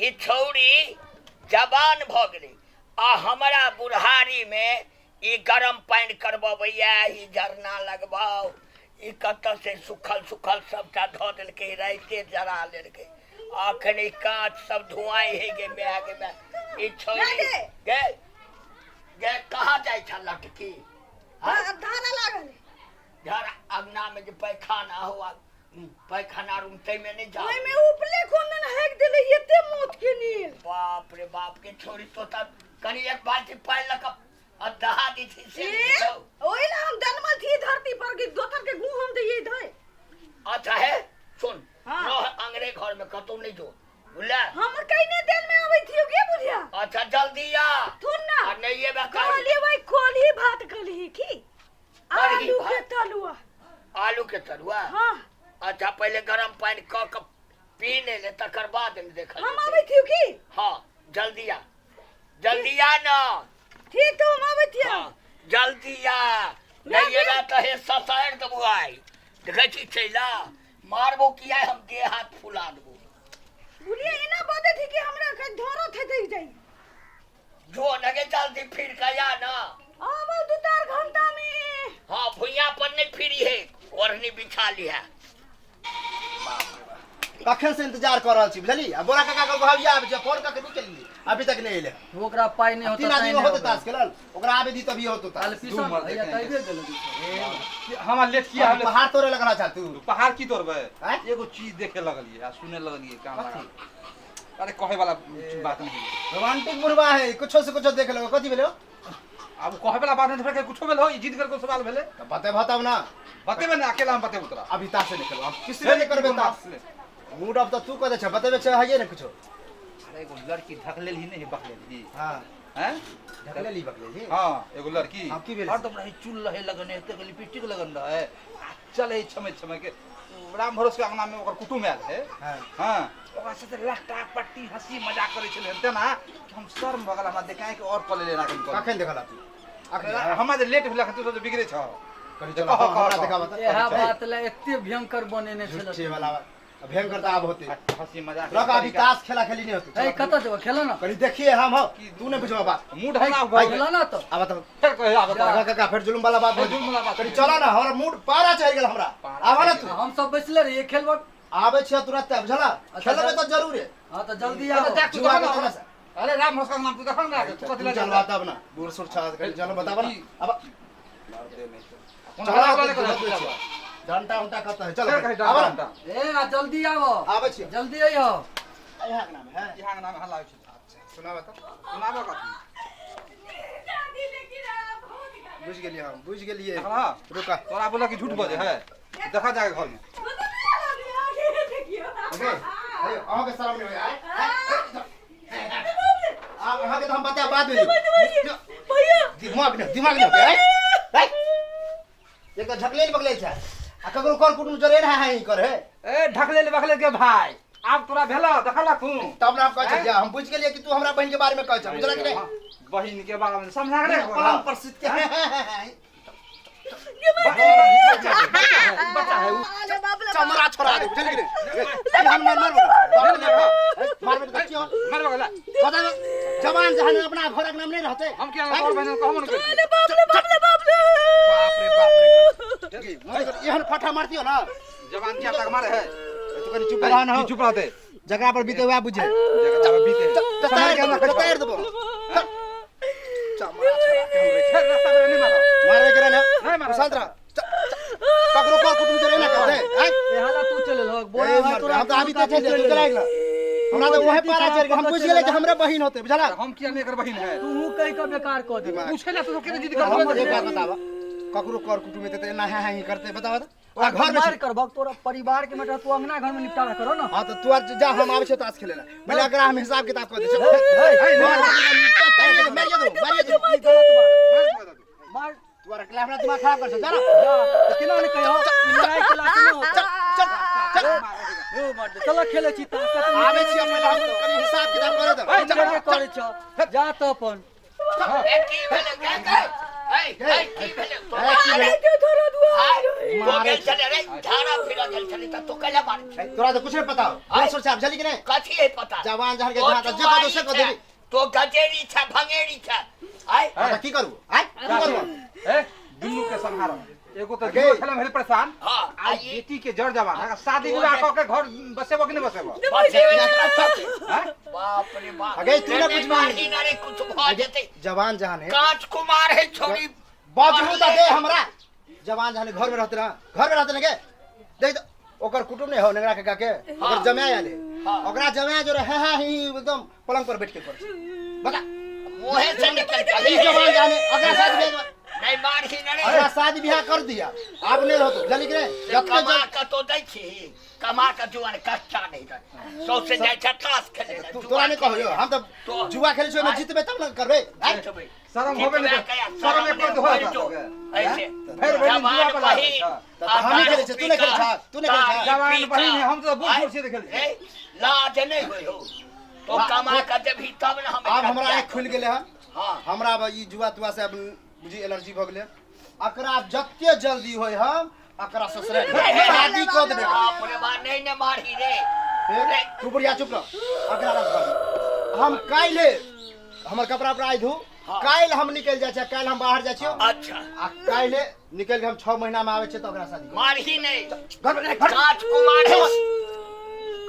ई छौरी जवान भ गेली आ हमरा बुढ़ारी में ई गरम पानी करबैया ई झरना लगबाओ ई कत से सुखल सुखल सबटा धो देलकै राइते जरा लेलकै अखन ई कांच सब धुआई है गे मै गे मै ई छौरी गे गे कहाँ जाइ छ लटकी धाना लागल घर अंगना में जो पैखाना हुआ पैखाना रूम तै में नहीं जा ओइ में उपले खोंदन हैक देले एते मौत के नील बाप रे बाप के छोरी तो तब कनी एक बाल्टी पानी लक अदहा दी थी से ओइ ला हम जन्मल थी धरती पर के दोतर के गुण हम दे धय अच्छा है सुन हाँ। नो अंग्रेज घर में कतौ नहीं जो बुला हमर कइने देल में आबै थियो के बुझिया अच्छा जल्दी आ थुन ना और नहीं ये बका कहली भाई कोली भात कली की आलू के तलुआ आलू के तरुआ हां अच्छा पहले गरम पानी क पीने ले तकर बाद में देख हम आबै थियो की हां जल्दी आ ना ठीक तो हम आबै थियो हाँ, जल्दी आ नहीं ये ना तो है ससायर दबो आई देखे छी चला मारबो किया हम दे हाथ फुला देबो बुलिया इना बाते थी कि हमरा के धोरो थे दे जाई जो लगे जल्दी फिर का या ना अब 2-4 घंटा में हाँ भुइया पर नहीं फिरी है ओढ़नी बिछा लिया कखन से इंतजार कर रहल छी बुझली आ बोरा काका के कहलिया आबे फोन क के निकलली अभी तक नहीं एले ओकरा पाई नहीं होता तीन आदमी होते तास खेलल ओकरा आबे दी तभी होतो काल तास पीछा भैया तइबे गेल हमार लेट किया हम पहाड़ तोड़े लगना चाह तू पहाड़ की तोड़बे हैं? एगो चीज देखे लगलिए आ सुने लगलिए काम लगा अरे कहे वाला बात नहीं रोमांटिक मुर्गा है कुछो से कुछो देख लो कथि भेलो अब कहे वाला बात नहीं फिर कुछो भेल हो जिद करके सवाल भेले तो बताओ ना बतेबे ना अकेला हम बतेबे तोरा अभी तास से निकलो अब किसी ने करबे तास मूड ऑफ तो तू कह दे छ बतेबे छ है ना कुछो अरे एगो लड़की ढकलेल ही नहीं बकलेल ही हां हैं ढकले ली बकले जी हां एगो लड़की हाँ, की भेल और तुम रही चुल रहे लगने ते लिपस्टिक लगन रहे चले छमे छमे के राम भरोसे के अंगना में ओकर कुटुम आयल है हां हां ओकरा से लट्टा पट्टी हंसी मजाक करे छले ते ना कि हम शर्म भगल हमरा देखाए के और कॉल लेना कखन देखला तू अखन हमरा जे लेट भेला तू तो बिगड़े छ कहि चलो हमरा देखा बता एहा बात ले एते भयंकर बनेने छल झूठे वाला भयंकर तो आप होते हंसी मजाक रख अभी ताश खेला खेली नहीं होती ए कत जब खेलो ना कहीं देखिए हम हो तू ने बुझवा बात मूड हमरा भाई, खेलो ना तो अब तो फिर कहे आब काका काका फिर जुलुम वाला बात जुलुम वाला बात कहीं चला ना हमरा मूड पारा चढ़ गेल हमरा आवा ना तू हम सब बैसले रहिए खेलबो आवे छ तुरंत बुझला खेलबे तो जरूर है हां तो जल्दी तो आओ देख तू जुआ देखो के ना। तरह अरे राम भरोसे का नाम तू देखो ना तू कथि चल लगा बात अब ना बूढ़ सुर छा चलो बतावा ना अब चला वाला कर डंटा उंटा कहता है फिर कहे चलो आवा डंडा ए ना जल्दी आओ आवे छ जल्दी आइयो यहाँ के नाम है यहाँ के नाम हल्ला छै सुना बता सुनाबो कथि बुझ गेलिए हम बुझ गेलिए हां रुका तोरा बोला कि झूठ बोले है देखा जाके घर में ओके अरे आओ के शर्म नहीं होया आप यहाँ के तो हम बता बात में भैया दिमाग नहीं है एक तो झकलेल बगले छ आ ककरो कर कुटुम जरे ना है कर है ए ढकले बखले के भाई आप तोरा भेला देखला तू तब ना हम कह जा हम बुझ गेलिए कि तू हमरा बहन के बारे में कह छ बुझला कि नहीं बहिन के बारे में समझा रे पलम प्रसिद्ध के बच्चा है अरे बाप रे चमड़ा छोड़ा दे बुझल कि नहीं हम मार मार तो क्यों मार बगला पता जवान जहान अपना घर के नाम नहीं रहते हम क्या और बहन कहबो न कर अरे बाप रे बाप रे एहन फटा मारती हो ना जवान क्या तक मारे है तू कनी चुप रह ना हो चुप रहते जगह पर बीते हुआ बुझे जगह पे बीते तैयार देबो चमड़ा छोड़ा के हम फिर रास्ता में नहीं मारो मारवे करे ना नहीं मारो। शांत रह ककरो कर कुटुम जरे ना करते हैं ए हाला तू चले लो बोरा भाई तोरा हम तो अभी तक थे तू चला ना हमरा तो वहे पारा चढ़ गए हम पूछ गेले कि हमरा बहिन होते बुझला हम क्या नहीं कर बहिन है तू कहीं का बेकार को दे पूछे ना तो के जिद हम कर एक बात बतावा ककरो कर कुटुम में ते ना है ही करते बतावा तो ओरा घर में मार कर भक्त तोरा परिवार के बेटा तू अंगना घर में निपटारा करो ना हां तो तू आज जा हम आवे छ ताश खेले ना भले अगर हम हिसाब किताब कर दे मारिए दो गलत बात मार तू अकेला अपना दिमाग खराब कर जा ना जा किना ने कहो ई लड़ाई के लात नहीं होता चल ओ मार दे चलो खेले छी ताश का आवे छी हम हम कनी हिसाब किताब करे दो करे छ जा तो अपन की भेले की भेलै तो अरे तो थोड़ा दुआ तो गेल छले रे झाड़ा फिरा गेल छले त तो कैला मार तोरा तो कुछ नहीं पता हो कौन सोच आप जल्दी कि नहीं कथी है पता जवान जहर के जहां तक जगह दोसे को देबी तो गजेरी छ भंगेरी छ आय आता की करू आय की करू ए दुन्नु के संहार एगो तो अगे। जुआ खेले में परेशान हां आ बेटी के जड़ जवान है शादी विवाह क के घर बसेबो कि नहीं बसेबो बाप रे बाप अगे तूने कुछ मारी ना रे कुछ भ जेते जवान जहान है कांच कुमार है छोरी बाजू त दे हमरा जवान जहान घर में रहते ना घर में रहते ना के देख तो ओकर कुटुम नहीं हो नगरा के ओकर जमाया आले ओकरा जमाया जो रहे हां ही एकदम पलंग पर बैठ के कर बता मुंह से निकल ई जवान जाने अगर शादी ब्याह नहीं मारी ना रे अगर शादी ब्याह कर दिया आप नहीं रहतो जल्दी करे जब कमा का तो दै छी कमा का जुआन कच्चा नहीं रहे सौ से जाय छ ताश खेले तोरा नहीं कहो हम तो जुआ खेले छो में जीतबे तब ना करबे शर्म होबे नहीं शर्म एक कोई हो ऐसे फिर जुआ वाला हम नहीं खेले तू नहीं खेले तू नहीं खेले जवान बहिन हम तो बूढ़ बूढ़ से खेले लाज नहीं होय हो तो कमा का जब ही तब ना हम अब हमरा आँख खुल गेले हन हां हमरा अब ई जुआ तुआ से अब बुझी एलर्जी भ गेले अकरा अब जत्ते जल्दी होय हम अकरा ससुराल शादी कर देबे बाप रे बा नहीं न मारी रे तू बुढ़िया चुप रह अकरा रख कर हम काइले हमर कपड़ा पर आइ धू काइल हम निकल जाय छै काइल हम बाहर जाय छियो अच्छा आ काइले निकल के हम 6 महीना में आवे छै त ओकरा शादी मारही नहीं घर में घर कांच कुमार है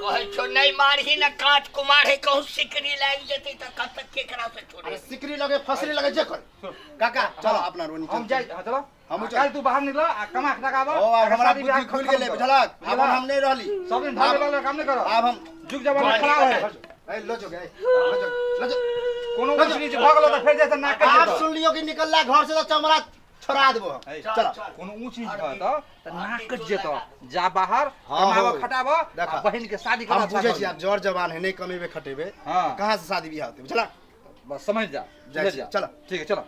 कहे छो नहीं मारही न कांच कुमार है कहूं सिकरी लाग जेते त कत केकरा से छोड़े अरे सिकरी लगे फसरी लगे जे कर काका चलो अपना रोनी हम जाय चलो हम कल तू बाहर निकल आ कमा खटा गाबो ओ अब हमरा बुद्धि खुल गेले बुझलक अब हम नहीं रहली सब दिन भागे वाला काम नहीं करो अब हम जुग जवान में खड़ा है ए लो जो गए लो जो कोनो कुछ नहीं भागलो तो फिर जैसे नाक आप कर सुन लियो कि निकलला घर से तो चमड़ा छोड़ा देबो चलो कोनो ऊंच नीच भए तो नाक कट जेतो जा बाहर हाँ, कमाबो हो। खटाबो देखा। बहन के शादी हम करा बुझे छी आप जोर जवान है नहीं कमेबे खटेबे हाँ। कहां से शादी बियाह होते बुझला बस समझ जा जाय छी, चलो। ठीक है चलो